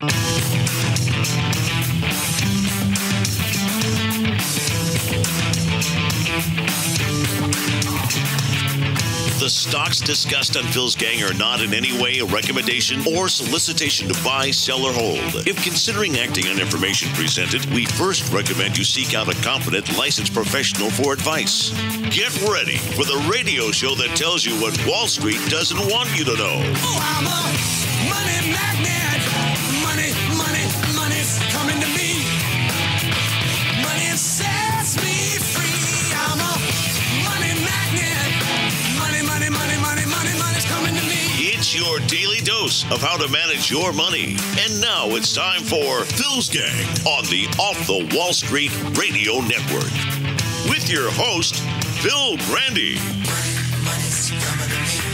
The stocks discussed on Phil's Gang are not in any way a recommendation or solicitation to buy, sell, or hold. If considering acting on information presented, we first recommend you seek out a competent, licensed professional for advice. Get ready for the radio show that tells you what Wall Street doesn't want you to know. Oh, I'm a money magnet. Money's coming to me. Money sets me free. I'm a money magnet. Money's coming to me. It's your daily dose of how to manage your money. And now it's time for Phil's Gang on the Off the Wall Street Radio Network. With your host, Phil Grande. Money's coming to me.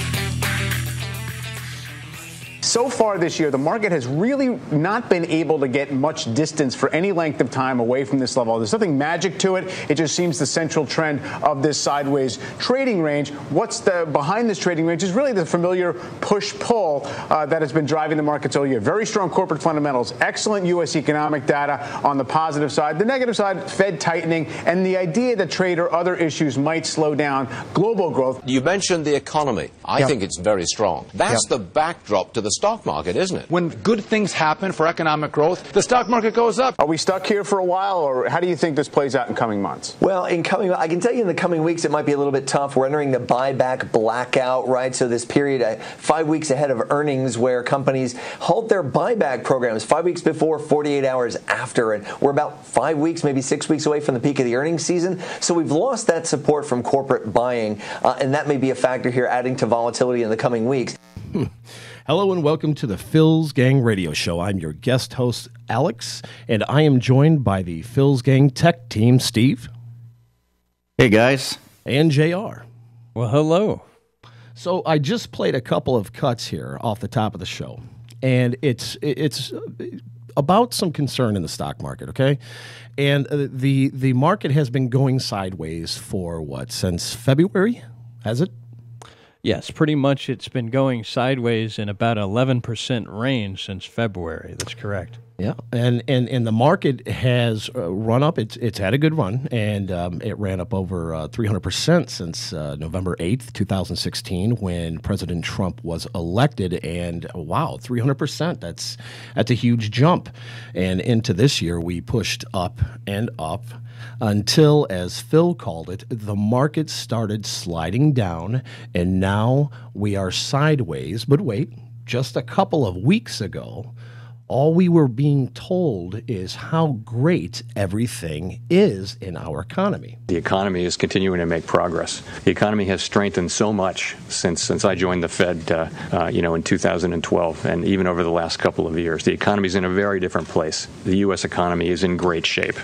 So far this year, the market has really not been able to get much distance for any length of time away from this level. There's nothing magic to it. It just seems the central trend of this sideways trading range. What's behind this trading range is really the familiar push-pull that has been driving the markets all year. Very strong corporate fundamentals, excellent U.S. economic data on the positive side. The negative side, Fed tightening, and the idea that trade or other issues might slow down global growth. You mentioned the economy. I think it's very strong. That's the backdrop to the stock market, isn't it? When good things happen for economic growth, the stock market goes up. Are we stuck here for a while, or how do you think this plays out in coming months? Well, I can tell you in the coming weeks it might be a little bit tough. We're entering the buyback blackout, right? So this period, 5 weeks ahead of earnings, where companies halt their buyback programs 5 weeks before, 48 hours after, and we're about 5 weeks, maybe 6 weeks away from the peak of the earnings season. So we've lost that support from corporate buying, and that may be a factor here, adding to volatility in the coming weeks. Hello and welcome to the Phil's Gang Radio Show. I'm your guest host, Alex, and I am joined by the Phil's Gang tech team, Steve. Hey, guys. And JR. Well, hello. So I just played a couple of cuts here off the top of the show, and it's about some concern in the stock market, okay? And the market has been going sideways for what, since February? Has it? Yes, pretty much it's been going sideways in about 11% range since February. That's correct. Yeah, and the market has run up. It's had a good run, and it ran up over 300% since November 8th, 2016, when President Trump was elected. And wow, 300%. That's a huge jump. And into this year, we pushed up and up until, as Phil called it, the market started sliding down, and now we are sideways. But wait, just a couple of weeks ago, all we were being told is how great everything is in our economy. The economy is continuing to make progress. The economy has strengthened so much since I joined the Fed, in 2012, and even over the last couple of years. The economy is in a very different place. The U.S. economy is in great shape.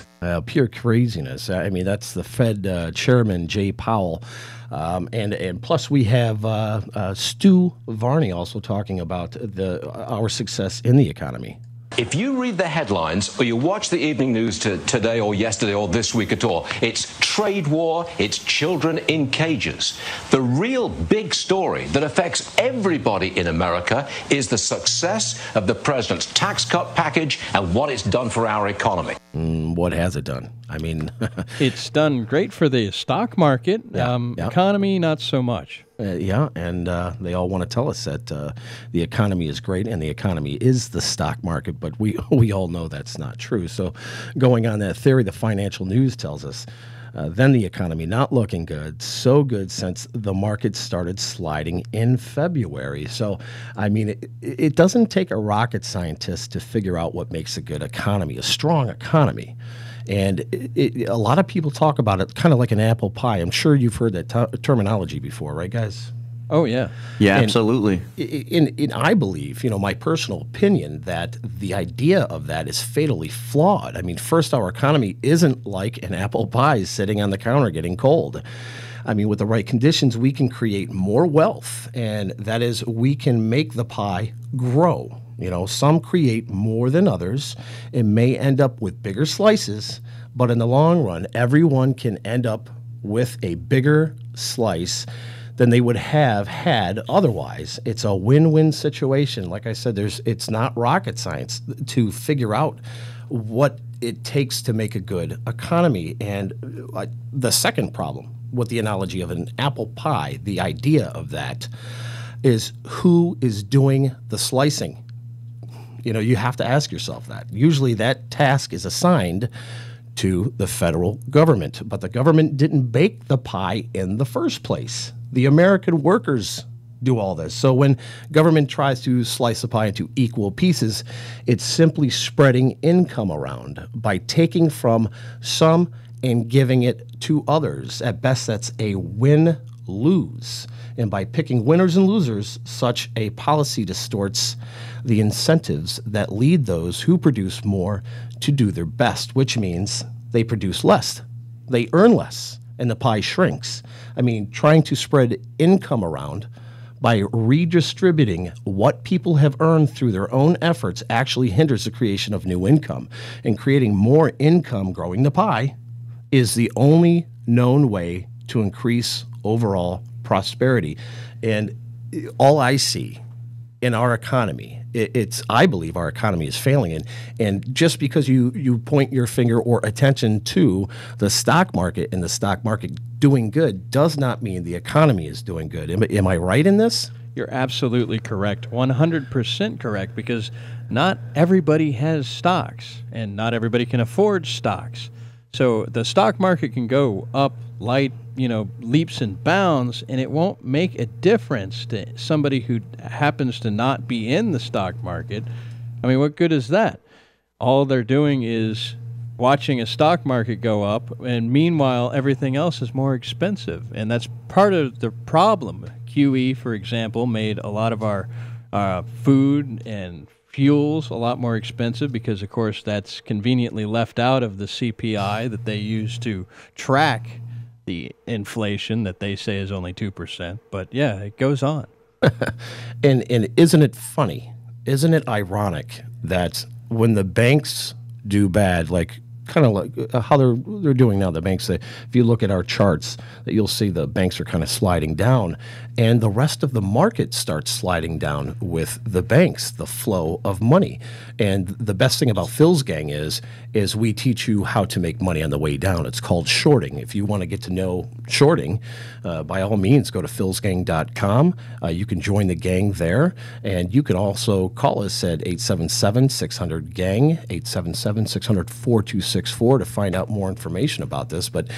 Pure craziness. I mean, that's the Fed chairman, Jay Powell. And plus we have Stu Varney also talking about our success in the economy. If you read the headlines or you watch the evening news today or yesterday or this week at all, it's trade war, it's children in cages. The real big story that affects everybody in America is the success of the president's tax cut package and what it's done for our economy. What has it done? I mean, it's done great for the stock market. Economy, not so much. And they all want to tell us that the economy is great and the economy is the stock market, but we all know that's not true. So going on that theory, the financial news tells us then the economy not looking good, so good since the market started sliding in February. So, I mean, it doesn't take a rocket scientist to figure out what makes a good economy, a strong economy. And a lot of people talk about it kind of like an apple pie. I'm sure you've heard that terminology before, right, guys? Oh, yeah. Yeah, absolutely. And I believe, my personal opinion, that the idea of that is fatally flawed. I mean, first, our economy isn't like an apple pie sitting on the counter getting cold. I mean, with the right conditions, we can create more wealth, and that is, we can make the pie grow. Some create more than others and may end up with bigger slices, but in the long run, everyone can end up with a bigger slice than they would have had otherwise. It's a win-win situation. Like I said, it's not rocket science to figure out what it takes to make a good economy. And the second problem with the analogy of an apple pie, the idea of that is who is doing the slicing. You have to ask yourself that. Usually that task is assigned to the federal government, but the government didn't bake the pie in the first place. The American workers do all this. So when government tries to slice the pie into equal pieces, it's simply spreading income around by taking from some and giving it to others. At best, that's a win-lose. And by picking winners and losers, such a policy distorts the incentives that lead those who produce more to do their best, which means they produce less, they earn less, and the pie shrinks. I mean, trying to spread income around by redistributing what people have earned through their own efforts actually hinders the creation of new income. And creating more income, growing the pie, is the only known way to increase overall prosperity. And all I see in our economy, I believe our economy is failing. And just because you point your finger or attention to the stock market and the stock market doing good does not mean the economy is doing good. Am I right in this? You're absolutely correct, 100% correct, because not everybody has stocks and not everybody can afford stocks. So the stock market can go up light, leaps and bounds, and it won't make a difference to somebody who happens to not be in the stock market. I mean, what good is that? All they're doing is watching a stock market go up, and meanwhile, everything else is more expensive. And that's part of the problem. QE, for example, made a lot of our food and fuels a lot more expensive because, of course, that's conveniently left out of the CPI that they use to track the inflation that they say is only 2%. But, yeah, it goes on. And isn't it funny, isn't it ironic that when the banks do bad, like kind of like how they're doing now, the banks, if you look at our charts, that you'll see the banks are kind of sliding down, and the rest of the market starts sliding down with the banks, the flow of money. And the best thing about Phil's Gang is we teach you how to make money on the way down. It's called shorting. If you want to get to know shorting, by all means, go to philsgang.com. You can join the gang there, and you can also call us at 877-600-GANG, 877-600-4264 to find out more information about this. But,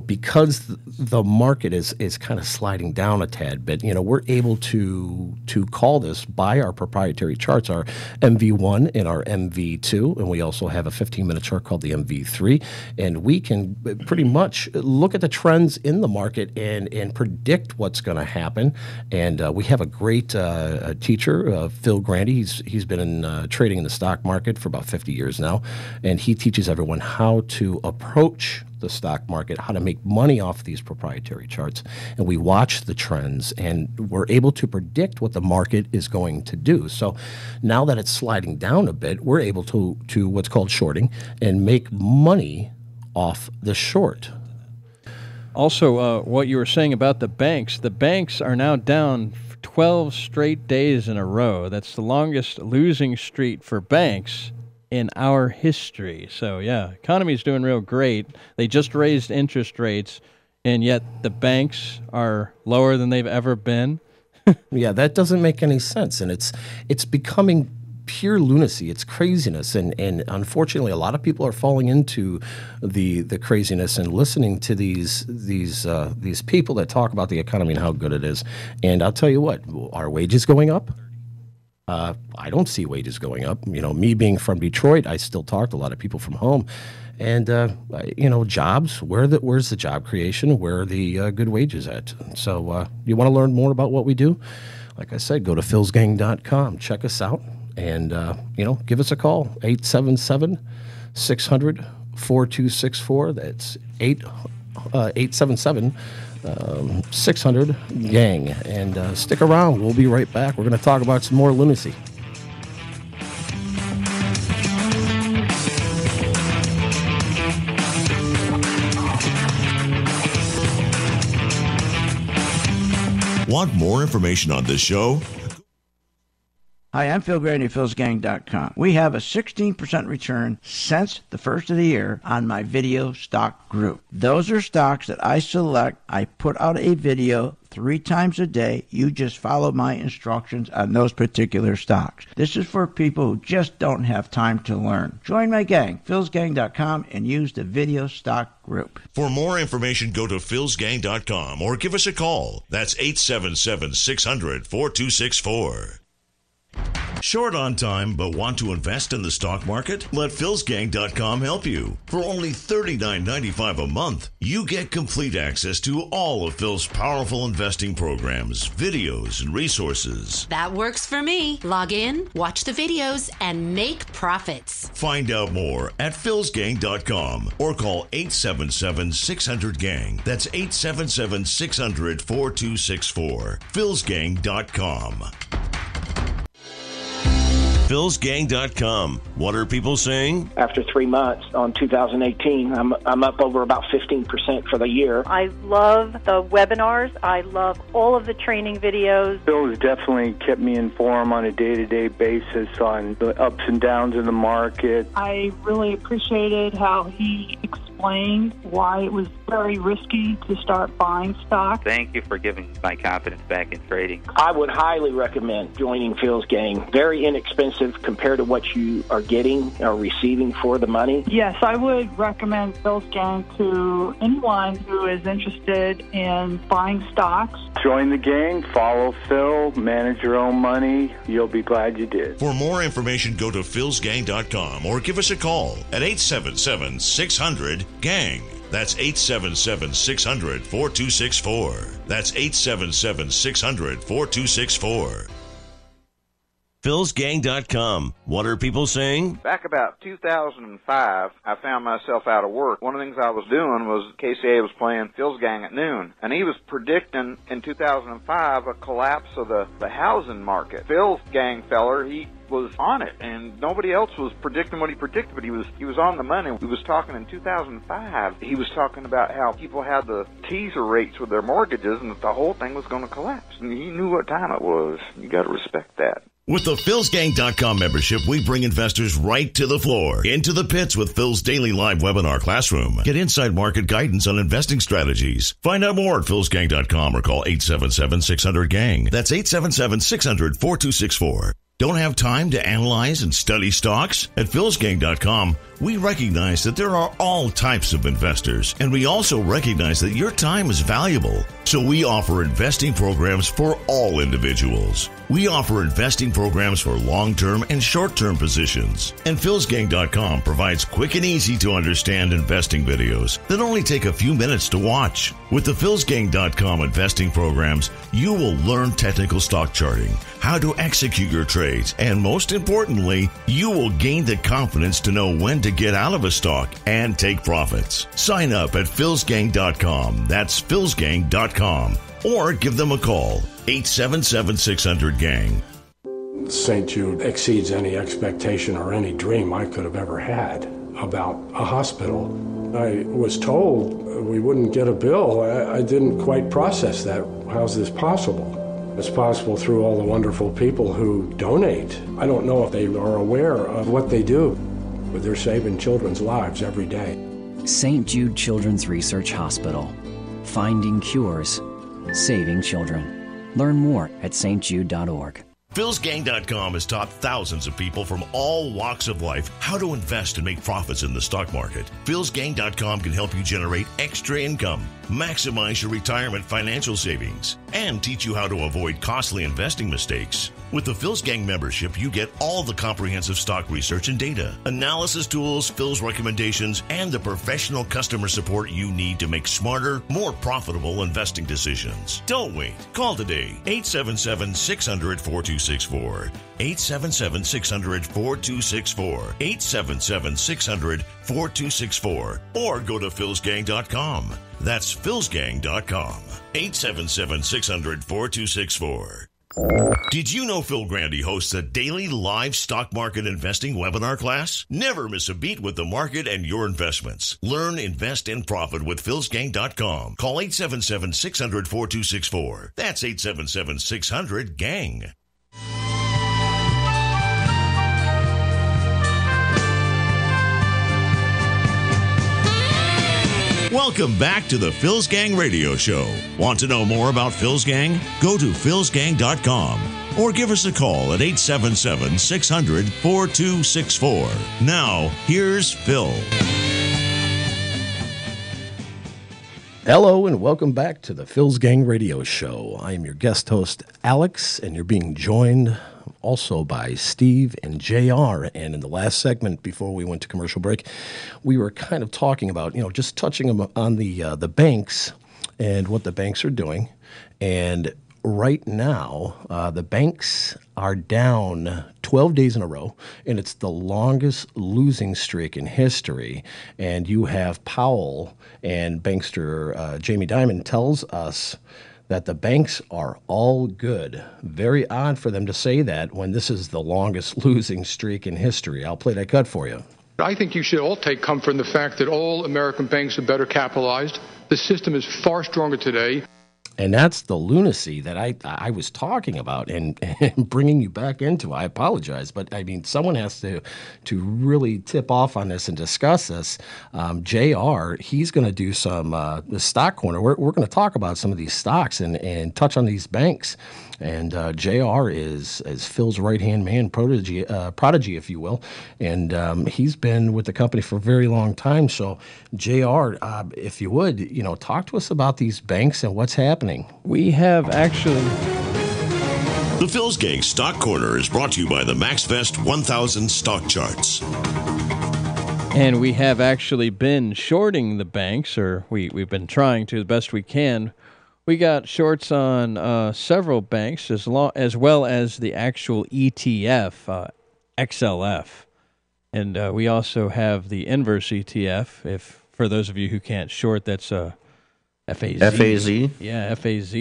because the market is kind of sliding down a tad bit, we're able to call this by our proprietary charts, our MV1 and our MV2, and we also have a 15-minute chart called the MV3, and we can pretty much look at the trends in the market and predict what's going to happen. And we have a great teacher, Phil Grande. He's been in trading in the stock market for about 50 years now, and he teaches everyone how to approach the stock market, how to make money off these proprietary charts. And we watch the trends, and we're able to predict what the market is going to do. So now that it's sliding down a bit, we're able to what's called shorting and make money off the short. Also, what you were saying about the banks are now down 12 straight days in a row. That's the longest losing streak for banks in our history. So, yeah, economy's doing real great. They just raised interest rates, and yet the banks are lower than they've ever been. Yeah, that doesn't make any sense, and it's becoming pure lunacy. It's craziness, and unfortunately, a lot of people are falling into the craziness and listening to these people that talk about the economy and how good it is. And I'll tell you what, are wages going up? I don't see wages going up. Me being from Detroit, I still talk to a lot of people from home, and jobs. Where's the job creation? Where are the good wages at? So you want to learn more about what we do? Like I said, go to philsgang.com. Check us out, and give us a call, 877-600-4264. That's 877. 600-GANG, and stick around. We'll be right back. We're going to talk about some more lunacy. Want more information on this show? Hi, I'm Phil Grande of philsgang.com. We have a 16% return since the first of the year on my video stock group. Those are stocks that I select. I put out a video 3 times a day. You just follow my instructions on those particular stocks. This is for people who just don't have time to learn. Join my gang, philsgang.com, and use the video stock group. For more information, go to philsgang.com or give us a call. That's 877-600-4264. Short on time but want to invest in the stock market? Let philsgang.com help you. For only $39.95 a month, you get complete access to all of Phil's powerful investing programs, videos, and resources. That works for me. Log in, watch the videos, and make profits. Find out more at philsgang.com or call 877-600-GANG. That's 877-600-4264. philsgang.com. philsgang.com. What are people saying? After 3 months on 2018, I'm up over about 15% for the year. I love the webinars. I love all of the training videos. Phil has definitely kept me informed on a day-to-day basis on the ups and downs in the market. I really appreciated how he explained why it was very risky to start buying stock. Thank you for giving my confidence back in trading. I would highly recommend joining Phil's gang. Very inexpensive compared to what you are getting or receiving for the money. Yes, I would recommend Phil's gang to anyone who is interested in buying stocks. Join the gang, follow Phil, manage your own money. You'll be glad you did. For more information, go to philsgang.com or give us a call at 877-600-GANG. That's 877-600-4264. That's 877-600-4264. philsgang.com. What are people saying? Back about 2005, I found myself out of work. One of the things I was doing was KCA was playing Phil's Gang at noon, and he was predicting in 2005 a collapse of the housing market. Phil's Gang feller, he was on it, and nobody else was predicting what he predicted, but he was on the money. He was talking in 2005. He was talking about how people had the teaser rates with their mortgages and that the whole thing was going to collapse. And he knew what time it was. You got to respect that. With the philsgang.com membership, we bring investors right to the floor, into the pits with Phil's daily live webinar classroom. Get inside market guidance on investing strategies. Find out more at philsgang.com or call 877-600-GANG. That's 877-600-4264. Don't have time to analyze and study stocks? At philsgang.com, we recognize that there are all types of investors, and we also recognize that your time is valuable. So we offer investing programs for all individuals. We offer investing programs for long-term and short-term positions. And philsgang.com provides quick and easy to understand investing videos that only take a few minutes to watch. With the philsgang.com investing programs, you will learn technical stock charting, how to execute your trades, and most importantly, you will gain the confidence to know when to get out of a stock and take profits. Sign up at philsgang.com. That's philsgang.com. Or give them a call, 877-600-GANG. St. Jude exceeds any expectation or any dream I could have ever had about a hospital. I was told we wouldn't get a bill. I didn't quite process that. How's this possible? It's possible through all the wonderful people who donate. I don't know if they are aware of what they do, but they're saving children's lives every day. St. Jude Children's Research Hospital. Finding cures. Saving children. Learn more at stjude.org. philsgang.com has taught thousands of people from all walks of life how to invest and make profits in the stock market. philsgang.com can help you generate extra income, maximize your retirement financial savings, and teach you how to avoid costly investing mistakes. With the Phil's Gang membership, you get all the comprehensive stock research and data, analysis tools, Phil's recommendations, and the professional customer support you need to make smarter, more profitable investing decisions. Don't wait. Call today, 877-600-4264. 877-600-4264. 877-600-4264. Or go to philsgang.com. That's philsgang.com. 877-600-4264. Did you know Phil Grande hosts a daily live stock market investing webinar class? Never miss a beat with the market and your investments. Learn, invest, and profit with philsgang.com. Call 877-600-4264. That's 877-600-GANG. Welcome back to the Phil's Gang Radio Show. Want to know more about Phil's Gang? Go to philsgang.com or give us a call at 877-600-4264. Now, here's Phil. Hello and welcome back to the Phil's Gang Radio Show. I am your guest host, Alex, and you're being joined also by Steve and JR. And in the last segment before we went to commercial break, we were kind of talking about, just touching on the banks and what the banks are doing. And right now, the banks are down 12 days in a row, and it's the longest losing streak in history. And you have Powell and bankster Jamie Dimon tells us that the banks are all good. Very odd for them to say that when this is the longest losing streak in history. I'll play that cut for you. I think you should all take comfort in the fact that all American banks are better capitalized. The system is far stronger today. And that's the lunacy that I was talking about and bringing you back into. I apologize, but I mean, someone has to really tip off on this and discuss this. JR, he's going to do some the stock corner. We're going to talk about some of these stocks and touch on these banks. And JR is Phil's right-hand man, prodigy, if you will. And he's been with the company for a very long time. So, JR, if you would, talk to us about these banks and what's happening. We have actually... The Phil's Gang Stock Corner is brought to you by the MaxVest 1000 Stock Charts. And we have actually been shorting the banks, or we've been trying to the best we can. We got shorts on several banks as well as the actual ETF, XLF. And we also have the inverse ETF. For those of you who can't short, that's FAZ. FAZ? Yeah, FAZ.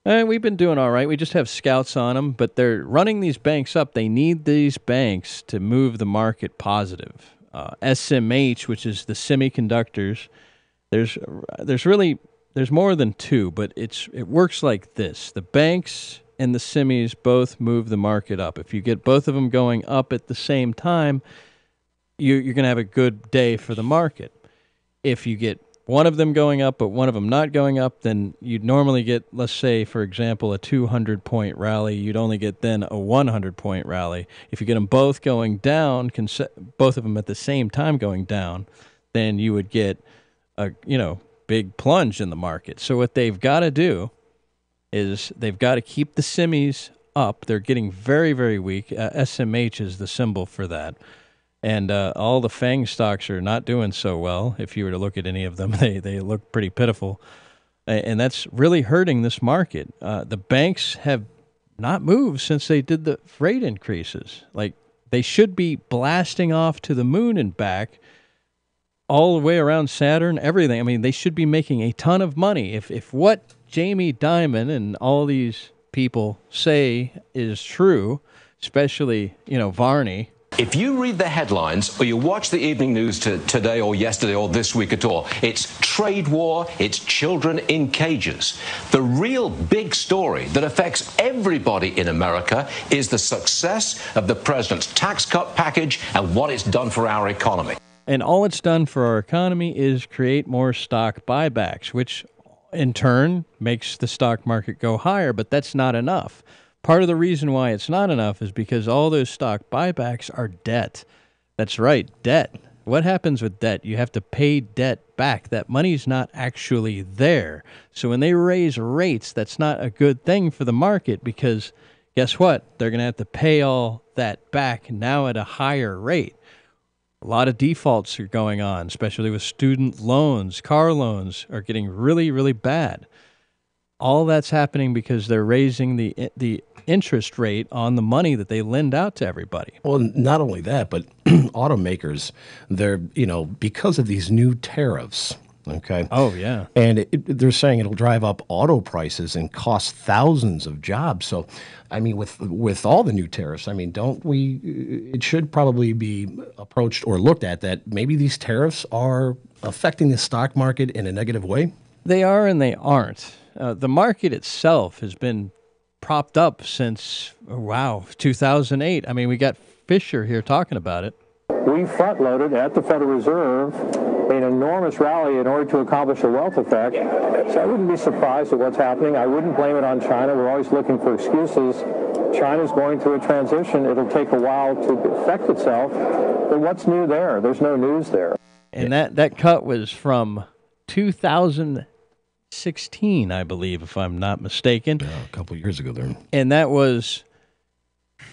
And we've been doing all right. We just have scouts on them, but they're running these banks up. They need these banks to move the market positive. SMH, which is the semiconductors, there's more than two, but it works like this. The banks and the semis both move the market up. If you get both of them going up at the same time, you're going to have a good day for the market. If you get one of them going up but one of them not going up, then you'd normally get, let's say, for example, a 200-point rally. You'd only get then a 100-point rally. If you get them both going down, both of them at the same time going down, then you would get a, big plunge in the market. So what they've got to do is they've got to keep the semis up. They're getting very, very weak. SMH is the symbol for that. And all the FANG stocks are not doing so well. If you were to look at any of them, they look pretty pitiful. And that's really hurting this market. The banks have not moved since they did the rate increases. Like, they should be blasting off to the moon and back, all the way around Saturn, everything. I mean, they should be making a ton of money. If what Jamie Dimon and all these people say is true, especially, Varney. If you read the headlines or you watch the evening news today or yesterday or this week at all, it's trade war, it's children in cages. The real big story that affects everybody in America is the success of the president's tax cut package and what it's done for our economy. And all it's done for our economy is create more stock buybacks, which in turn makes the stock market go higher, but that's not enough. Part of the reason why it's not enough is because all those stock buybacks are debt. That's right, debt. What happens with debt? You have to pay debt back. That money's not actually there. So when they raise rates, that's not a good thing for the market because guess what? They're going to have to pay all that back now at a higher rate. A lot of defaults are going on, especially with student loans. Car loans are getting really, really bad. All that's happening because they're raising the interest rate on the money that they lend out to everybody. Well, not only that, but automakers, they're, because of these new tariffs, Okay. Oh, yeah. And they're saying it'll drive up auto prices and cost thousands of jobs. So, I mean, with all the new tariffs, I mean, it should probably be approached or looked at that maybe these tariffs are affecting the stock market in a negative way? They are and they aren't. The market itself has been propped up since, 2008. I mean, we got Fisher here talking about it. We front-loaded at the Federal Reserve an enormous rally in order to accomplish a wealth effect. So I wouldn't be surprised at what's happening. I wouldn't blame it on China. We're always looking for excuses. China's going through a transition. It'll take a while to affect itself. But what's new there? There's no news there. And that cut was from 2016, I believe, if I'm not mistaken. Yeah, a couple of years ago there. And that was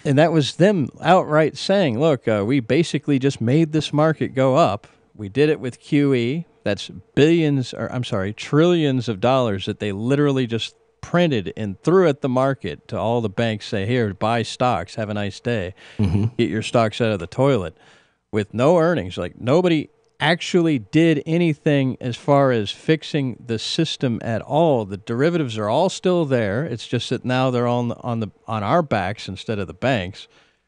them outright saying, look, we basically just made this market go up. We did it with QE. That's trillions of dollars that they literally just printed and threw at the market to all the banks, say, here, buy stocks, have a nice day, get your stocks out of the toilet, with no earnings. Like, nobody actually did anything as far as fixing the system at all. The derivatives are all still there. It's just that now they're on our backs instead of the banks,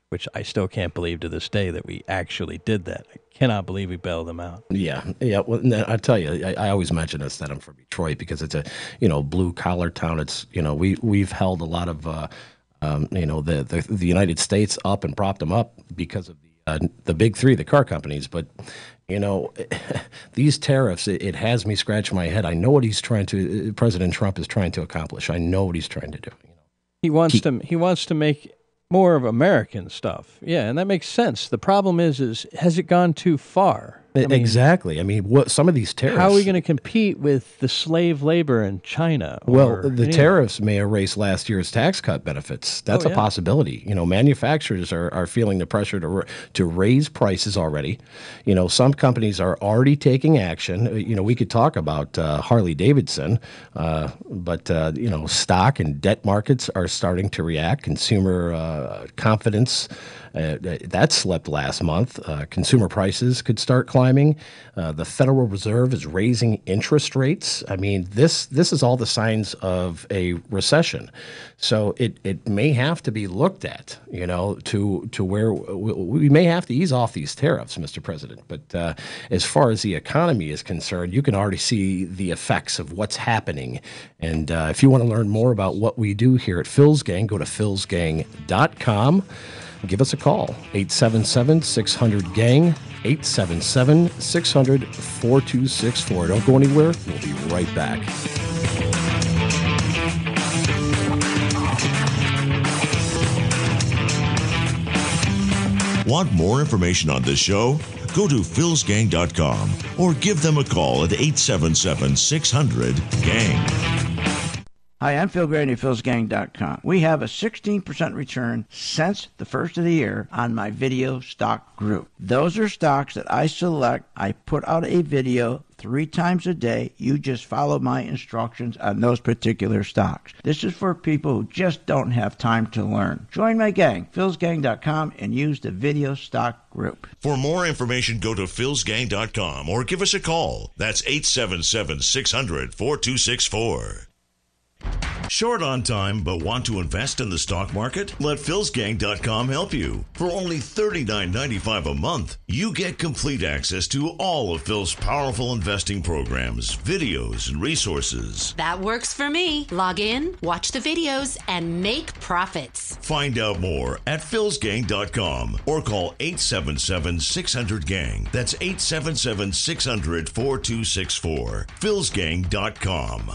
which I still can't believe to this day that we actually did that. I cannot believe we bailed them out. Yeah. Well, I tell you, I always mention this, that I'm from Detroit because it's a blue collar town. It's we've held a lot of the United States up and propped them up because of the big three, the car companies. But these tariffs, it has me scratch my head. I know what President Trump is trying to accomplish. I know what he's trying to do. He wants to make more of American stuff. Yeah, and that makes sense. The problem is has it gone too far? Exactly. I mean, what some of these tariffs... How are we going to compete with the slave labor in China? Well, the tariffs may erase last year's tax cut benefits. That's a possibility. Manufacturers are feeling the pressure to raise prices already. Some companies are already taking action. We could talk about Harley Davidson, but stock and debt markets are starting to react. Consumer confidence, that slipped last month. Consumer prices could start climbing. The Federal Reserve is raising interest rates. I mean, this is all the signs of a recession. So it may have to be looked at, to where we may have to ease off these tariffs, Mr. President. But as far as the economy is concerned, you can already see the effects of what's happening. And if you want to learn more about what we do here at Phil's Gang, go to philsgang.com. Give us a call, 877-600-GANG, 877-600-4264. Don't go anywhere. We'll be right back. Want more information on this show? Go to philsgang.com or give them a call at 877-600-GANG. Hi, I'm Phil Grande at philsgang.com. We have a 16% return since the first of the year on my video stock group. Those are stocks that I select. I put out a video 3 times a day. You just follow my instructions on those particular stocks. This is for people who just don't have time to learn. Join my gang, philsgang.com, and use the video stock group. For more information, go to philsgang.com or give us a call. That's 877-600-4264. Short on time but want to invest in the stock market? Let philsgang.com help you. For only $39.95 a month, you get complete access to all of Phil's powerful investing programs, videos, and resources. That works for me. Log in, watch the videos, and make profits. Find out more at philsgang.com or call 877-600-GANG. That's 877-600-4264. philsgang.com.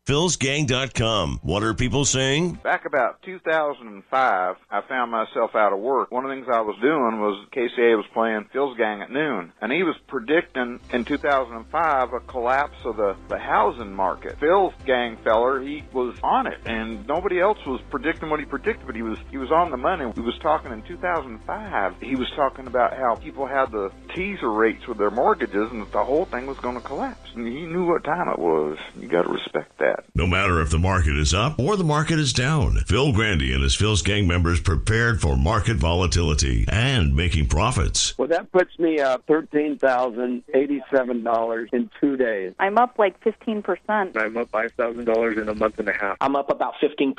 philsgang.com. What are people saying? Back about 2005, I found myself out of work. One of the things I was doing was KCA was playing Phil's Gang at noon, and he was predicting in 2005 a collapse of the housing market. Phil's Gang feller, he was on it, and nobody else was predicting what he predicted, but he was on the money. He was talking in 2005. He was talking about how people had the teaser rates with their mortgages, and that the whole thing was going to collapse. And he knew what time it was. You got to respect that. that. No matter if the market is up or the market is down, Phil Grande and his Phil's Gang members prepared for market volatility and making profits. Well, that puts me up $13,087 in 2 days. I'm up like 15%. I'm up $5,000 in a month and a half. I'm up about 15%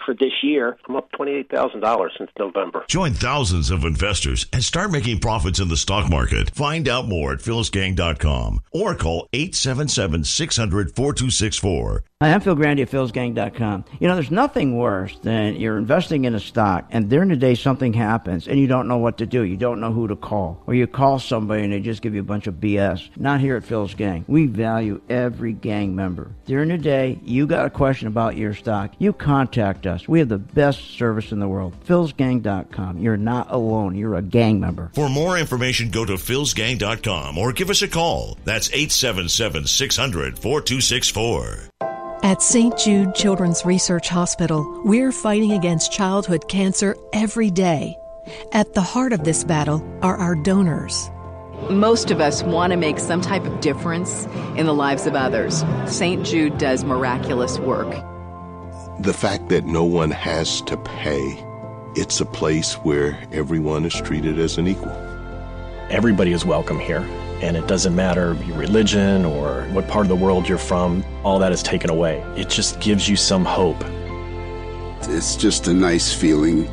for this year. I'm up $28,000 since November. Join thousands of investors and start making profits in the stock market. Find out more at philsgang.com or call 877-600-4264. Hi, I'm Phil Grande at philsgang.com. You know, there's nothing worse than you're investing in a stock and during the day something happens and you don't know what to do. You don't know who to call. Or you call somebody and they just give you a bunch of BS. Not here at Phil's Gang. We value every gang member. During the day, you got a question about your stock, you contact us. We have the best service in the world. philsgang.com. You're not alone. You're a gang member. For more information, go to philsgang.com or give us a call. That's 877-600-4264. At St. Jude Children's Research Hospital, we're fighting against childhood cancer every day. At the heart of this battle are our donors. Most of us want to make some type of difference in the lives of others. St. Jude does miraculous work. The fact that no one has to pay, it's a place where everyone is treated as an equal. Everybody is welcome here. And it doesn't matter your religion or what part of the world you're from, all that is taken away. It just gives you some hope. It's just a nice feeling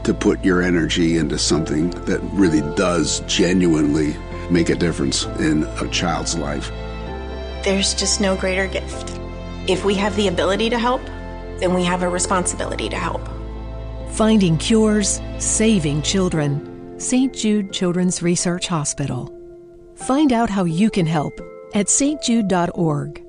to put your energy into something that really does genuinely make a difference in a child's life. There's just no greater gift. If we have the ability to help, then we have a responsibility to help. Finding cures, saving children. St. Jude Children's Research Hospital. Find out how you can help at stjude.org.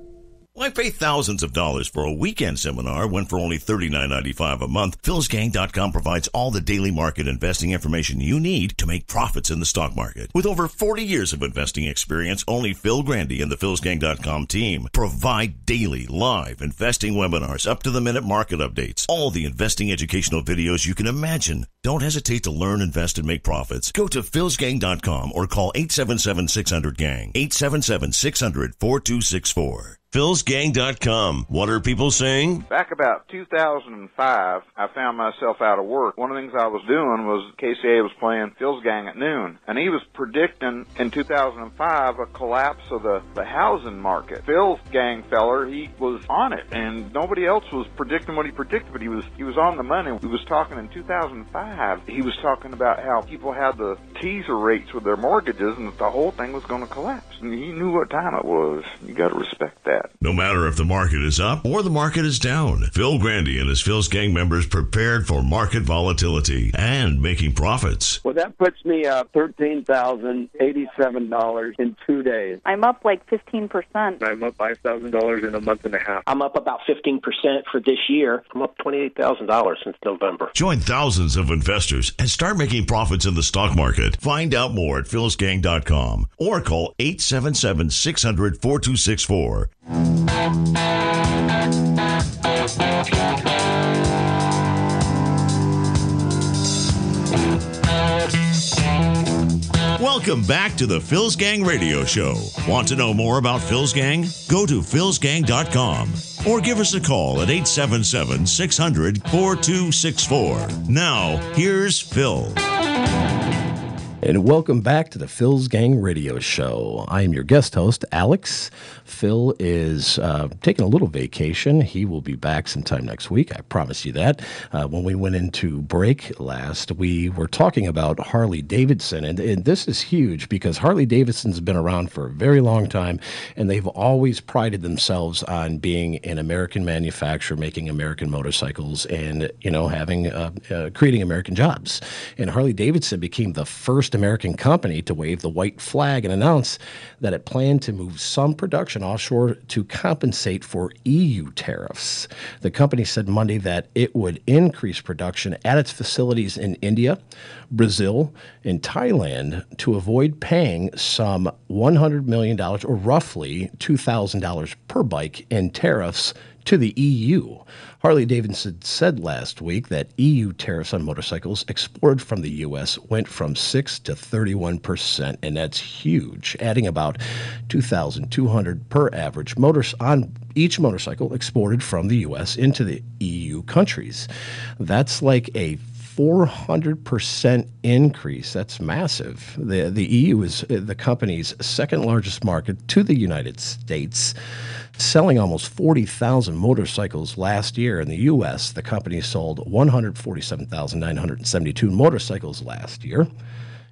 Why pay thousands of dollars for a weekend seminar when for only $39.95 a month, philsgang.com provides all the daily market investing information you need to make profits in the stock market. With over 40 years of investing experience, only Phil Grande and the philsgang.com team provide daily live investing webinars, up-to-the-minute market updates, all the investing educational videos you can imagine. Don't hesitate to learn, invest, and make profits. Go to philsgang.com or call 877-600-GANG, 877-600-4264. philsgang.com. What are people saying? Back about 2005, I found myself out of work. One of the things I was doing was KCA was playing Phil's Gang at noon, and he was predicting in 2005 a collapse of the housing market. Phil's Gang feller, he was on it, and nobody else was predicting what he predicted, but he was on the money. He was talking in 2005. He was talking about how people had the teaser rates with their mortgages, and that the whole thing was going to collapse. And he knew what time it was. You got to respect that. No matter if the market is up or the market is down, Phil Grande and his Phil's Gang members prepared for market volatility and making profits. Well, that puts me up $13,087 in 2 days. I'm up like 15%. I'm up $5,000 in a month and a half. I'm up about 15% for this year. I'm up $28,000 since November. Join thousands of investors and start making profits in the stock market. Find out more at philsgang.com or call 877-600-4264. Welcome back to the Phil's Gang Radio Show. Want to know more about Phil's Gang? Go to philsgang.com or give us a call at 877-600-4264. Now, here's Phil. And welcome back to the Phil's Gang Radio Show. I am your guest host, Alex. Phil is taking a little vacation. He will be back sometime next week. I promise you that. When we went into break last, we were talking about Harley Davidson. And this is huge because Harley Davidson's been around for a very long time, and they've always prided themselves on being an American manufacturer, making American motorcycles, and, having creating American jobs. And Harley Davidson became the first American company to wave the white flag and announce that it planned to move some production offshore to compensate for EU tariffs. The company said Monday that it would increase production at its facilities in India, Brazil, and Thailand to avoid paying some $100 million, or roughly $2,000 per bike, in tariffs to the EU. Harley-Davidson said last week that EU tariffs on motorcycles exported from the U.S. went from 6 to 31%, and that's huge, adding about $2,200 per average on each motorcycle exported from the U.S. into the EU countries. That's like a 400% increase. That's massive. The EU is the company's second largest market to the United States, selling almost 40,000 motorcycles last year. In the U.S., the company sold 147,972 motorcycles last year.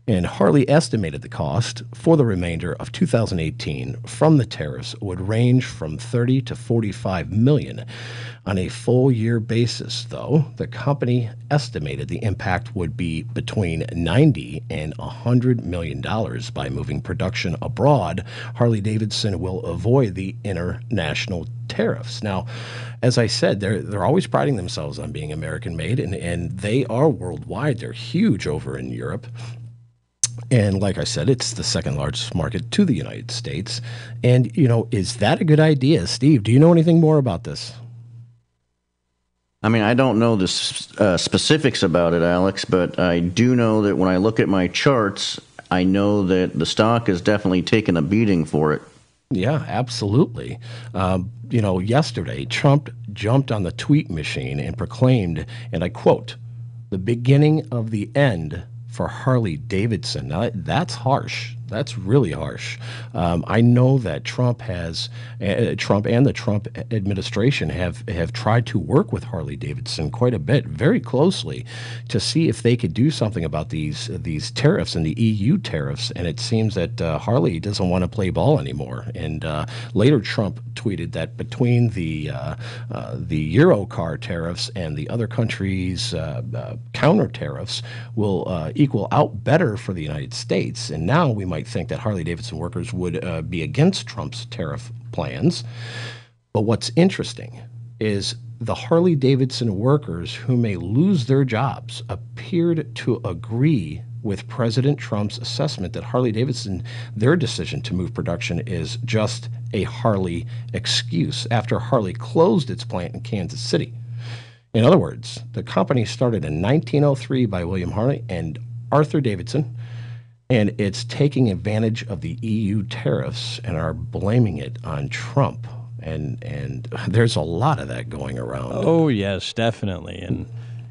And Harley estimated the cost for the remainder of 2018 from the tariffs would range from $30 to $45 million. On a full-year basis, though, the company estimated the impact would be between $90 and $100 million. By moving production abroad, Harley-Davidson will avoid the international tariffs. Now, as I said, they're always priding themselves on being American-made, and they are worldwide. They're huge over in Europe. And like I said, it's the second largest market to the United States. And, is that a good idea? Steve, do you know anything more about this? I mean, I don't know the specifics about it, Alex, but I do know that when I look at my charts, I know that the stock has definitely taken a beating for it. Yeah, absolutely. Yesterday, Trump jumped on the tweet machine and proclaimed, and I quote, "the beginning of the end for Harley-Davidson." Now, that's harsh. That's really harsh. I know that Trump and the Trump administration have tried to work with Harley-Davidson quite a bit, very closely, to see if they could do something about these tariffs and the EU tariffs. And it seems that Harley doesn't want to play ball anymore. And later, Trump tweeted that between the Euro car tariffs and the other countries' counter tariffs will equal out better for the United States. And now we might think that Harley-Davidson workers would be against Trump's tariff plans. But what's interesting is the Harley-Davidson workers who may lose their jobs appeared to agree with President Trump's assessment that Harley-Davidson, their decision to move production is just a Harley excuse after Harley closed its plant in Kansas City. In other words, the company started in 1903 by William Harley and Arthur Davidson, and it's taking advantage of the EU tariffs and are blaming it on Trump. And there's a lot of that going around. Oh, yes, definitely. And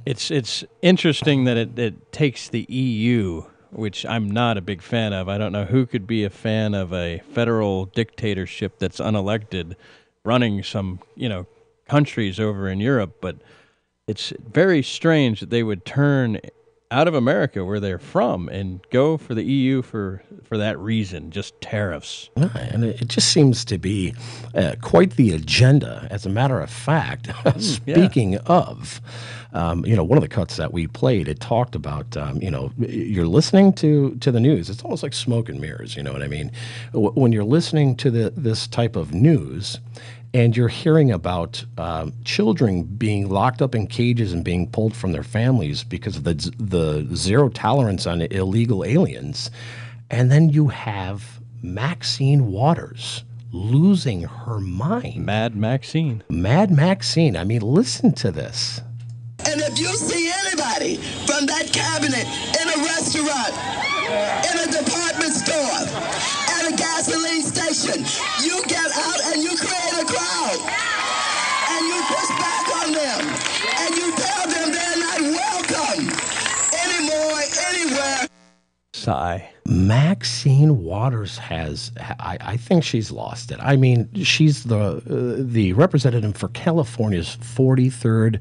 it's interesting that it takes the EU, which I'm not a big fan of. I don't know who could be a fan of a federal dictatorship that's unelected running some, countries over in Europe, but it's very strange that they would turn out of America, where they're from, and go for the EU for that reason, just tariffs. And it just seems to be quite the agenda. As a matter of fact, speaking of, one of the cuts that we played, it talked about, you're listening to the news. It's almost like smoke and mirrors, you know what I mean? When you're listening to this type of news, and you're hearing about children being locked up in cages and being pulled from their families because of the zero tolerance on illegal aliens. And then you have Maxine Waters losing her mind. Mad Maxine. Mad Maxine. I mean, listen to this. And if you see anybody from that cabinet in a restaurant, in a department store, at a gasoline station, you get out and you create a crowd. And you push back on them. And you tell them they're not welcome anymore, anywhere. Sigh. Maxine Waters has, I think she's lost it. I mean, she's the representative for California's 43rd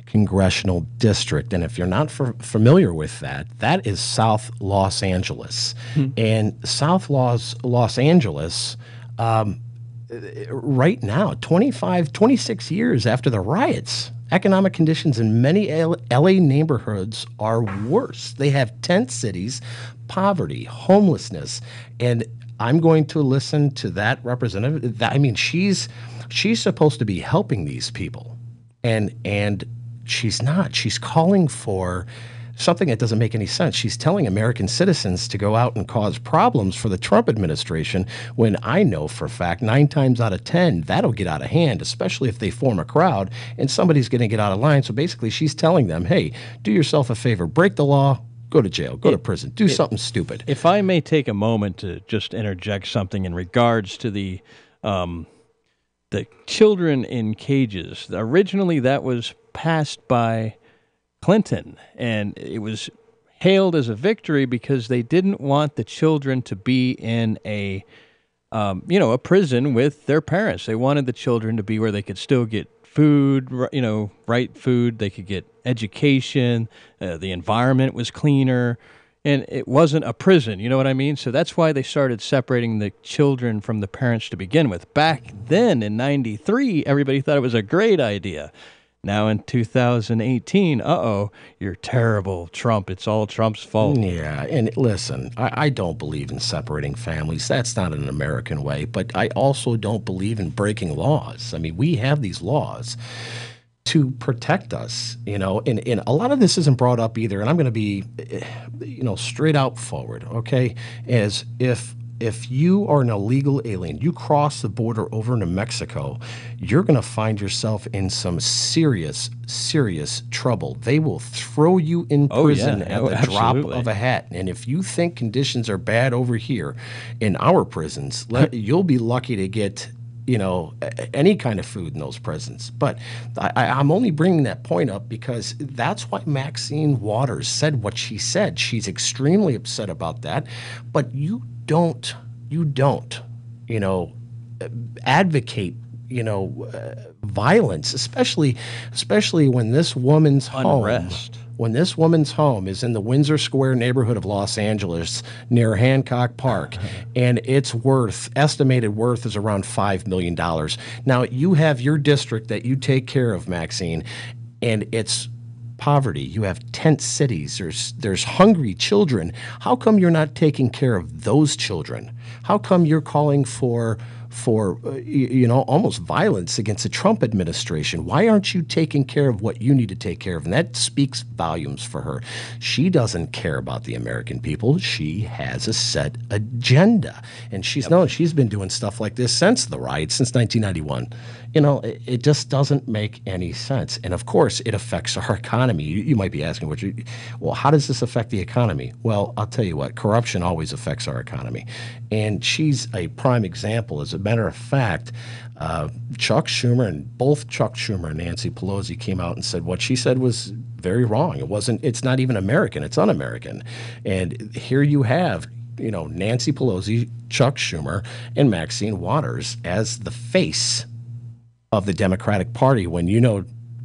Congressional District. And if you're not familiar with that is South Los Angeles. And South Los Angeles, right now, 26 years after the riots, economic conditions in many LA neighborhoods are worse. They have tent cities, poverty, homelessness, and I'm going to listen to that representative. I mean, she's supposed to be helping these people, and she's not. She's calling for something that doesn't make any sense. She's telling American citizens to go out and cause problems for the Trump administration when I know for a fact 9 times out of 10 that'll get out of hand, especially if they form a crowd and somebody's going to get out of line. So basically she's telling them, hey, do yourself a favor, break the law, go to jail, go to prison, do something stupid. If I may take a moment to just interject something in regards to the children in cages. Originally, that was passed by Clinton, and it was hailed as a victory because they didn't want the children to be in a prison with their parents. They wanted the children to be where they could still get food, right food. They could get education. The environment was cleaner. And it wasn't a prison, you know what I mean? So that's why they started separating the children from the parents to begin with. Back then, in 93, everybody thought it was a great idea. Now in 2018, you're terrible, Trump. It's all Trump's fault. Yeah, and listen, I don't believe in separating families. That's not an American way. But I also don't believe in breaking laws. I mean, we have these laws to protect us, and a lot of this isn't brought up either. And I'm going to be, straight out forward, okay? As if you are an illegal alien, you cross the border over into Mexico, you're going to find yourself in some serious, serious trouble. They will throw you in prison at the drop of a hat. And if you think conditions are bad over here in our prisons, you'll be lucky to get any kind of food in those prisons. But I'm only bringing that point up because that's why Maxine Waters said what she said. She's extremely upset about that. But you don't, advocate, violence, especially when this woman's unrest. When this woman's home is in the Windsor Square neighborhood of Los Angeles near Hancock Park, and its estimated worth is around $5 million. Now, you have your district that you take care of, Maxine, and it's poverty. You have tent cities. There's hungry children. How come you're not taking care of those children? How come you're calling for almost violence against the Trump administration? Why aren't you taking care of what you need to take care of? And that speaks volumes for her. She doesn't care about the American people. She has a set agenda. And she's been doing stuff like this since the riots, since 1991. It just doesn't make any sense. And of course, it affects our economy. You might be asking, how does this affect the economy? Well, I'll tell you what, corruption always affects our economy. And she's a prime example. As a matter of fact, Chuck Schumer and Nancy Pelosi came out and said what she said was very wrong. It's not even American, it's un-American. And here you have, Nancy Pelosi, Chuck Schumer, and Maxine Waters as the face of the Democratic Party when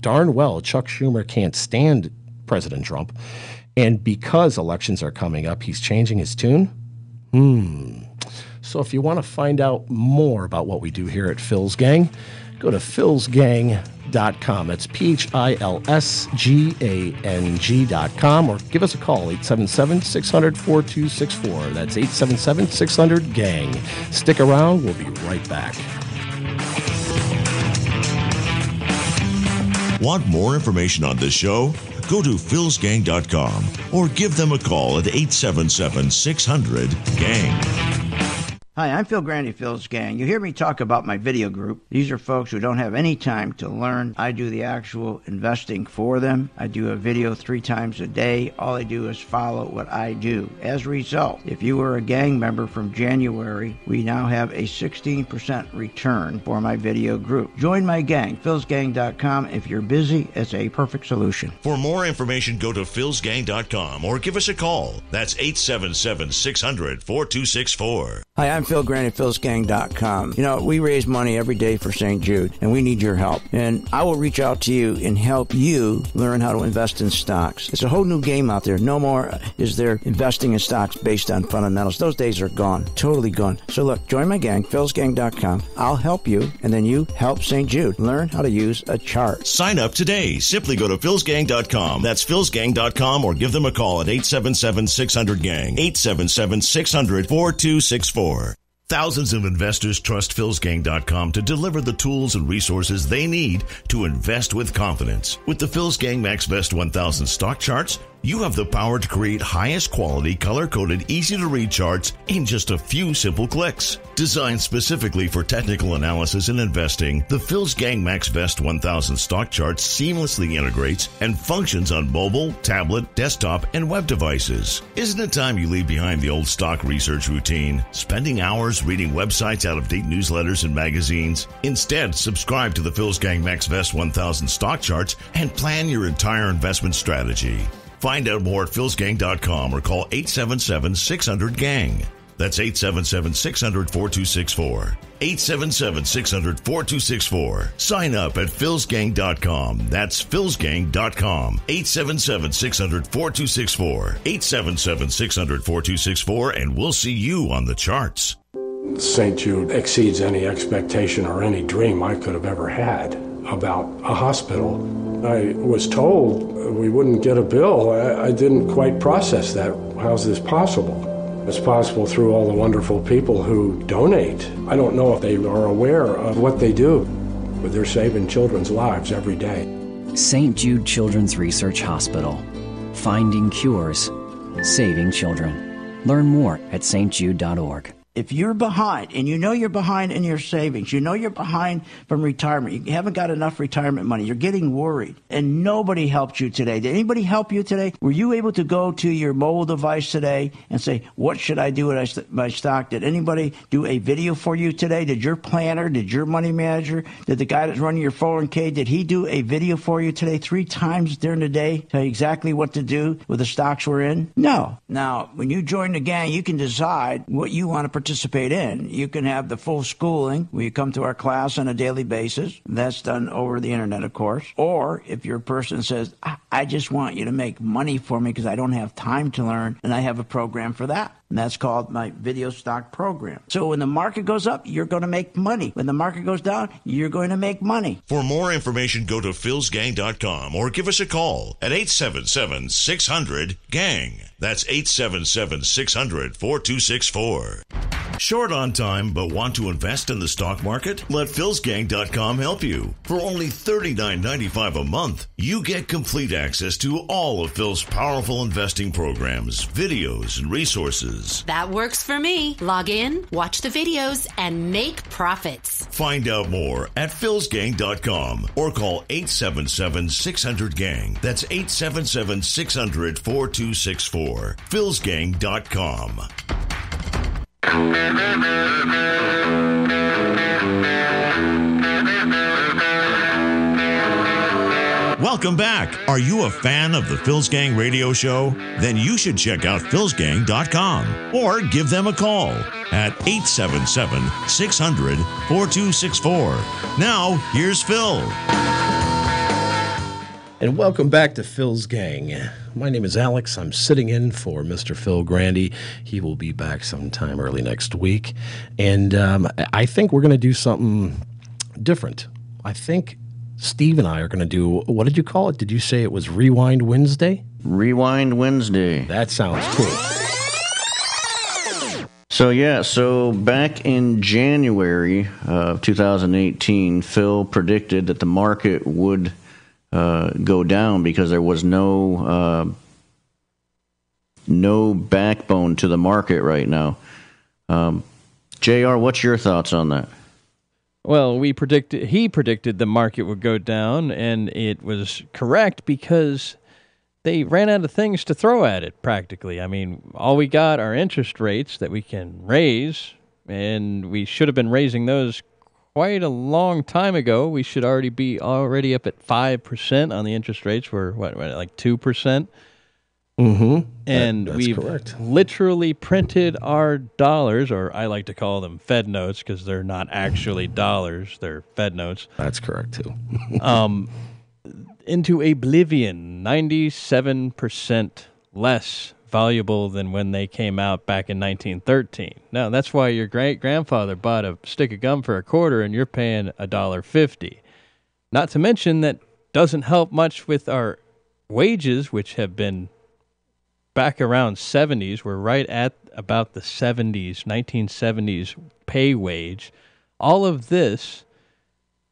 darn well Chuck Schumer can't stand President Trump. And because elections are coming up, he's changing his tune. So if you want to find out more about what we do here at Phil's Gang, go to philsgang.com. That's PHILSGANG.com, or give us a call, 877-600-4264. That's 877-600-GANG. Stick around. We'll be right back. Want more information on this show? Go to philsgang.com or give them a call at 877-600-GANG. Hi, I'm Phil Grande, Phil's Gang. You hear me talk about my video group. These are folks who don't have any time to learn. I do the actual investing for them. I do a video 3 times a day. All I do is follow what I do. As a result, if you were a gang member from January, we now have a 16% return for my video group. Join my gang, philsgang.com. If you're busy, it's a perfect solution. For more information, go to philsgang.com or give us a call. That's 877-600-4264. Hi, I'm Phil Grande, philsgang.com. We raise money every day for St. Jude, and we need your help. And I will reach out to you and help you learn how to invest in stocks. It's a whole new game out there. No more is there investing in stocks based on fundamentals. Those days are gone, totally gone. So look, join my gang, philsgang.com. I'll help you, and then you help St. Jude. Learn how to use a chart. Sign up today. Simply go to philsgang.com. That's philsgang.com, or give them a call at 877-600-GANG, 877-600-4264. Thousands of investors trust philsgang.com to deliver the tools and resources they need to invest with confidence. With the Phil's Gang Max Best 1000 stock charts, You have the power to create highest quality, color-coded, easy-to-read charts in just a few simple clicks. Designed specifically for technical analysis and investing, the Phil's Gang Max Vest 1000 stock chart seamlessly integrates and functions on mobile, tablet, desktop, and web devices. Isn't it time you leave behind the old stock research routine, spending hours reading websites, out-of-date newsletters, and magazines? Instead, subscribe to the Phil's Gang Max Vest 1000 stock charts and plan your entire investment strategy. Find out more at philsgang.com or call 877-600-GANG. That's 877-600-4264. 877-600-4264. Sign up at philsgang.com. That's philsgang.com. 877-600-4264. 877-600-4264, and we'll see you on the charts. St. Jude exceeds any expectation or any dream I could have ever had about a hospital. I was told we wouldn't get a bill. I didn't quite process that. How's this possible? It's possible through all the wonderful people who donate. I don't know if they are aware of what they do, but they're saving children's lives every day. St. Jude Children's Research Hospital. Finding cures. Saving children. Learn more at stjude.org. If you're behind, and you know you're behind in your savings, you know you're behind from retirement, you haven't got enough retirement money, you're getting worried, and nobody helped you today. Did anybody help you today? Were you able to go to your mobile device today and say, what should I do with my stock? Did anybody do a video for you today? Did your planner, did your money manager, did the guy that's running your 401k, did he do a video for you today 3 times during the day, tell you exactly what to do with the stocks we're in? No. Now, when you join the gang, you can decide what you want to participate in. You can have the full schooling where you come to our class on a daily basis. That's done over the internet, of course. Or if you're a person that says, I just want you to make money for me because I don't have time to learn, and I have a program for that. And that's called my video stock program. So when the market goes up, you're going to make money. When the market goes down, you're going to make money. For more information, go to philsgang.com or give us a call at 877-600-GANG. That's 877-600-4264. Short on time but want to invest in the stock market? Let philsgang.com help you. For only $39.95 a month, you get complete access to all of Phil's powerful investing programs, videos, and resources. That works for me. Log in, watch the videos, and make profits. Find out more at philsgang.com or call 877-600-GANG. That's 877-600-4264. philsgang.com. Welcome back. Are you a fan of the Phil's Gang radio show? Then you should check out philsgang.com or give them a call at 877-600-4264. Now, here's Phil. And welcome back to Phil's Gang. My name is Alex. I'm sitting in for Mr. Phil Grande. He will be back sometime early next week. And I think we're going to do something different. I think Steve and I are going to do, what did you call it? Did you say it was Rewind Wednesday? Rewind Wednesday. That sounds cool. So back in January of 2018, Phil predicted that the market would go down because there was no backbone to the market right now. JR, what's your thoughts on that? Well, he predicted the market would go down, and it was correct because they ran out of things to throw at it, practically. I mean, all we got are interest rates that we can raise, and we should have been raising those quite a long time ago. We should already be up at 5% on the interest rates. We're, like 2%? Mm-hmm. And that's we've correct. literally printed our dollars, or I like to call them Fed notes because they're not actually dollars. They're Fed notes. That's correct, too. Into oblivion, 97% less valuable than when they came out back in 1913. Now, that's why your great-grandfather bought a stick of gum for $0.25 and you're paying $1.50. Not to mention that doesn't help much with our wages, which have been back around 70s. We're right at about the 70s, 1970s pay wage. All of this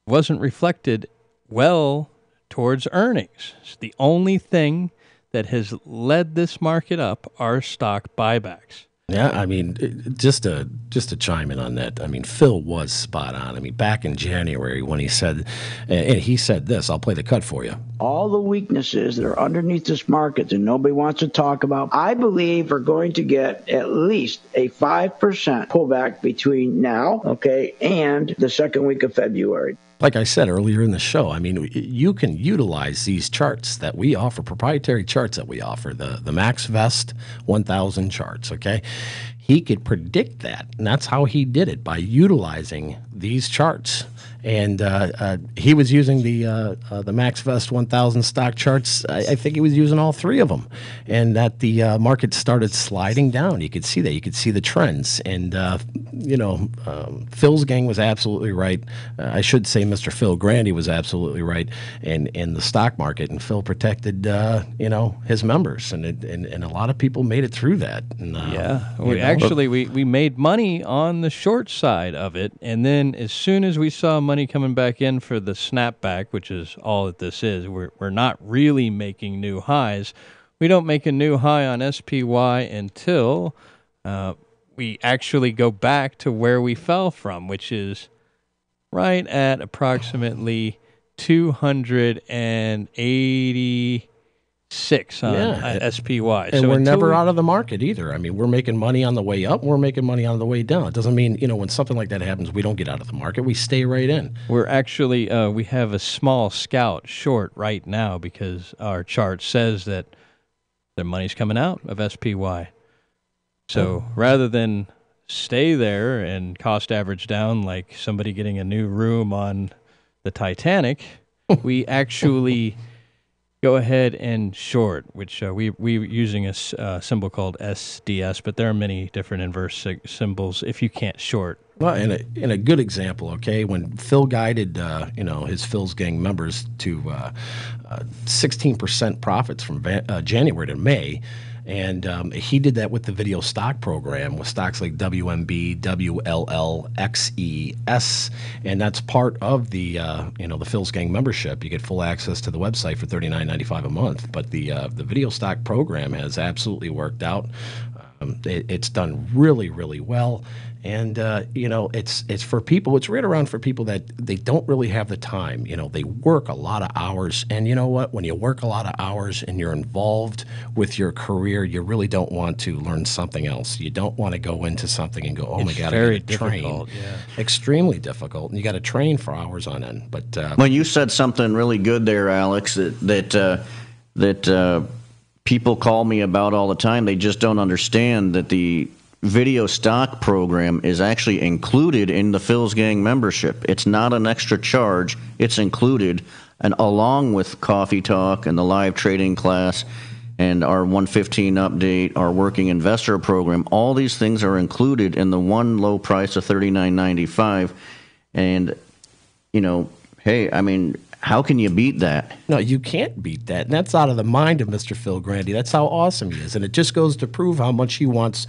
wasn't reflected well towards earnings. It's the only thing that has led this market up are stock buybacks. Yeah, I mean, just to chime in on that, I mean, Phil was spot on. I mean, back in January when he said, and he said this, I'll play the cut for you. All the weaknesses that are underneath this market that nobody wants to talk about, I believe are going to get at least a 5% pullback between now, and the second week of February. Like I said earlier in the show, I mean, you can utilize these charts that we offer, proprietary charts that we offer, the Max Vest 1000 charts, okay? He could predict that, and that's how he did it, by utilizing these charts. And he was using the Max Vest 1000 stock charts. I think he was using all three of them. And that the market started sliding down. You could see that. You could see the trends. And, Phil's gang was absolutely right. I should say Mr. Phil Grande was absolutely right in the stock market. And Phil protected, his members. And a lot of people made it through that. And, we made money on the short side of it. And then as soon as we saw money coming back in for the snapback, which is all that this is, we're not really making new highs. We don't make a new high on SPY until we actually go back to where we fell from, which is right at approximately 286 on SPY. And we're never out of the market either. I mean, we're making money on the way up, we're making money on the way down. It doesn't mean, when something like that happens, we don't get out of the market. We stay right in. We're actually, we have a small scout short right now because our chart says that the money's coming out of SPY. So rather than stay there and cost average down like somebody getting a new room on the Titanic, we actually go ahead and short, which we're using a symbol called SDS, but there are many different inverse symbols if you can't short. Well, in a good example, when Phil guided his Phil's gang members to 16% profits from January to May, and he did that with the video stock program with stocks like WMB, WLL, XES, and that's part of the the Phil's Gang membership. You get full access to the website for $39.95 a month. But the video stock program has absolutely worked out. It's done really, really well. And, it's for people, it's right around for people that they don't really have the time. They work a lot of hours. And you know what? When you work a lot of hours and you're involved with your career, you really don't want to learn something else. You don't want to go into something and go, oh, my God, I got to train. Yeah. Extremely difficult. And you got to train for hours on end. But well, you said something really good there, Alex, that people call me about all the time. They just don't understand that the video stock program is actually included in the Phil's Gang membership. It's not an extra charge. It's included, and along with Coffee Talk and the live trading class and our 115 update, our working investor program, all these things are included in the one low price of $39.95. And, hey, I mean, how can you beat that? No, you can't beat that. And that's out of the mind of Mr. Phil Grande. That's how awesome he is. And it just goes to prove how much he wants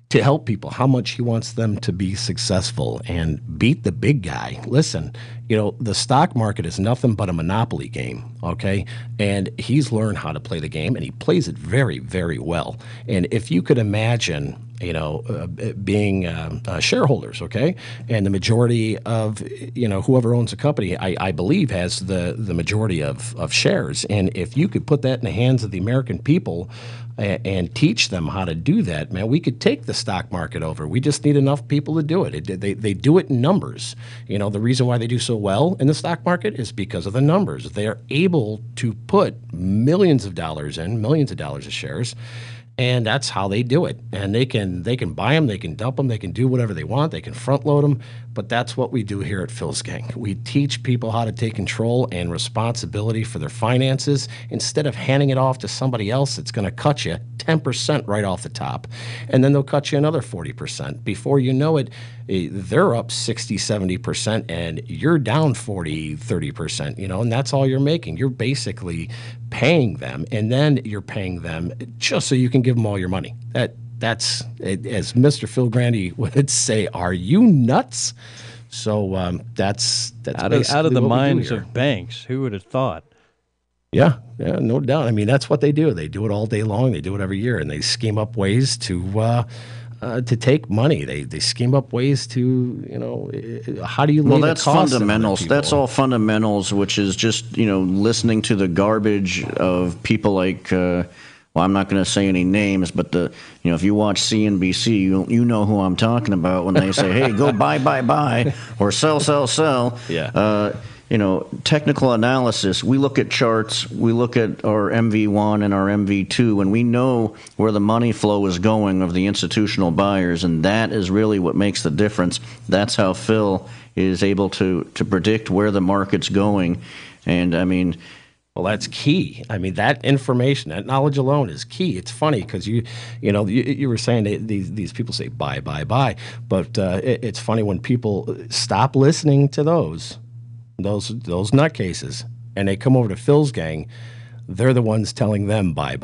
to help people, how much he wants them to be successful and beat the big guy. Listen, the stock market is nothing but a monopoly game, okay? And he's learned how to play the game, and he plays it very, very well. And if you could imagine, being shareholders, okay? And the majority of, whoever owns a company, I believe has the majority of shares. And if you could put that in the hands of the American people and teach them how to do that, man, we could take the stock market over. We just need enough people to do it. They do it in numbers. The reason why they do so well in the stock market is because of the numbers. They're able to put millions of dollars of shares, and that's how they do it. And they can buy them, they can dump them, they can do whatever they want, they can front load them. But that's what we do here at Phil's Gang. We teach people how to take control and responsibility for their finances instead of handing it off to somebody else that's going to cut you 10% right off the top. And then they'll cut you another 40%. Before you know it, they're up 60, 70%, and you're down 40, 30%, and that's all you're making. You're basically paying them, and then you're paying them just so you can give them all your money. That's as Mr. Phil Grande would say, are you nuts? So that's out of the minds of banks. Who would have thought? Yeah, no doubt. I mean, that's what they do. They do it all day long. They do it every year, and they scheme up ways to take money. They scheme up ways to, how do you lay that's the cost fundamentals. on people? That's all fundamentals, which is just, listening to the garbage of people like, well, I'm not going to say any names, but if you watch CNBC, you know who I'm talking about when they say, hey, go buy, or sell. Yeah. Technical analysis, we look at charts, we look at our MV1 and our MV2, and we know where the money flow is going of the institutional buyers, and that is really what makes the difference. That's how Phil is able to predict where the market's going. And, well, that's key. I mean, that information, that knowledge alone is key. It's funny because you were saying that these people say buy, but it's funny when people stop listening to those nutcases, and they come over to Phil's gang. They're the ones telling them buy,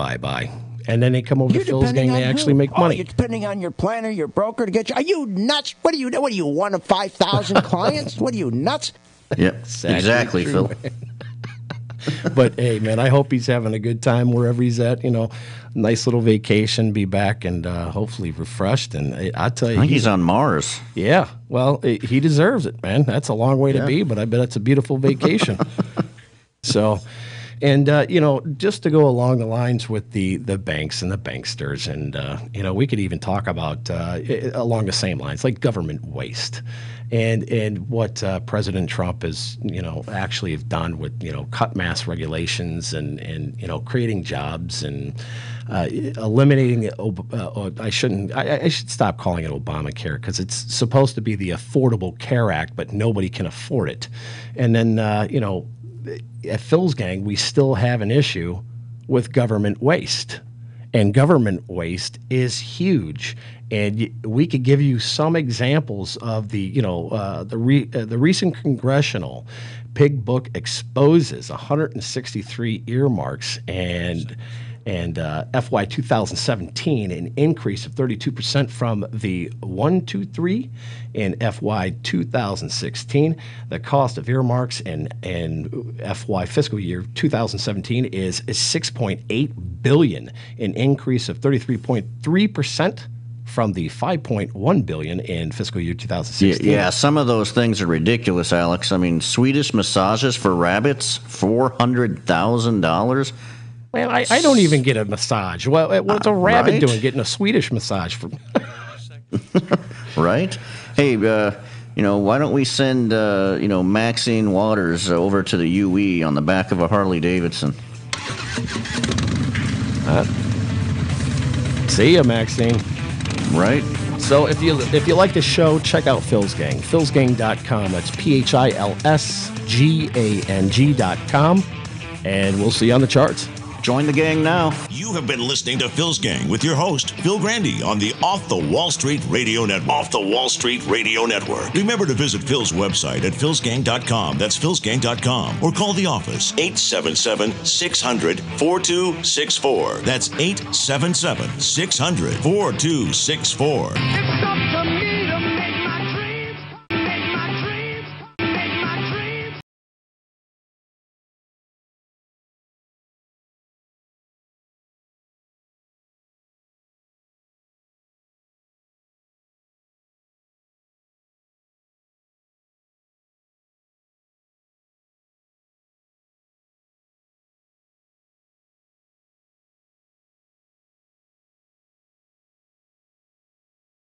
and then they come over to Phil's gang. They actually make money. You're depending on your planner, your broker to get you. Are you nuts? What are you one of 5,000 clients? What are you nuts? Yep, exactly, Phil. But hey, man, I hope he's having a good time wherever he's at. Nice little vacation, be back, and hopefully refreshed. And I tell you, I think he's on Mars. Yeah, well, he deserves it, man. That's a long way to be, but I bet it's a beautiful vacation. So, and just to go along the lines with the banks and the banksters, and we could even talk about along the same lines, like government waste. And what President Trump has, actually have done with, cut mass regulations and creating jobs and eliminating. I should stop calling it Obamacare because it's supposed to be the Affordable Care Act, but nobody can afford it. And then, at Phil's gang, we still have an issue with government waste. And government waste is huge. And we could give you some examples of the recent congressional Pig Book exposes 163 earmarks and FY 2017, an increase of 32% from the 123 in FY 2016. The cost of earmarks in FY fiscal year 2017 is $6.8 billion, an increase of 33.3%. From the $5.1 billion in fiscal year 2016. Yeah, some of those things are ridiculous, Alex. I mean, Swedish massages for rabbits, $400,000. Man, I don't even get a massage. Well, what's a rabbit doing getting a Swedish massage from? Right? Hey, why don't we send Maxine Waters over to the UE on the back of a Harley Davidson? See ya, Maxine. Right. So if you like the show, check out Phil's Gang. philsgang.com. That's PHILSGANG.com. And we'll see you on the charts. Join the gang now. You have been listening to Phil's Gang with your host, Phil Grande, on the Off the Wall Street Radio Network. Off the Wall Street Radio Network. Remember to visit Phil's website at philsgang.com. That's philsgang.com. Or call the office, 877-600-4264. That's 877-600-4264.